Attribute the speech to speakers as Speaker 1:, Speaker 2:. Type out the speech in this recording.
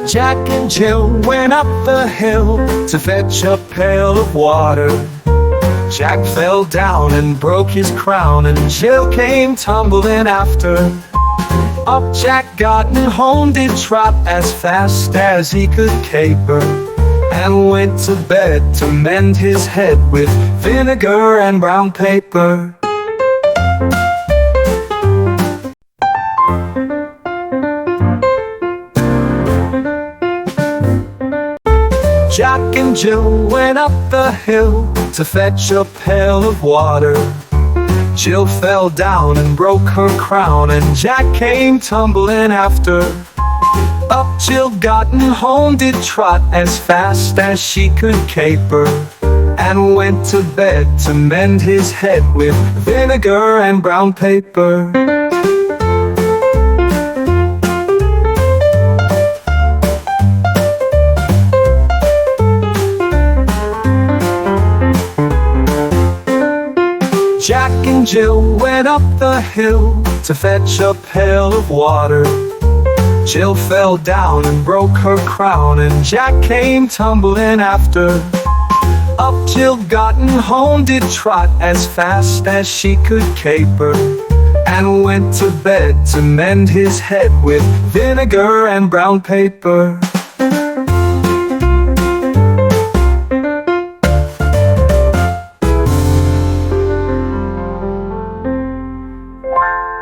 Speaker 1: Jack and Jill went up the hill to fetch a pail of water. Jack fell down and broke his crown, and Jill came tumbling after. Up Jack got and home did trot as fast as he could caper, and went to bed to mend his head with vinegar and brown paper. Jack and Jill went up the hill to fetch a pail of water. Jill fell down and broke her crown, and Jack came tumbling after. Up Jill got and home did trot as fast as she could caper, and went to bed to mend his head with vinegar and brown paper. Jack and Jill went up the hill to fetch a pail of water. Jill fell down and broke her crown, and Jack came tumbling after. Up Jill got and home did trot as fast as she could caper, and went to bed to mend his head with vinegar and brown paper.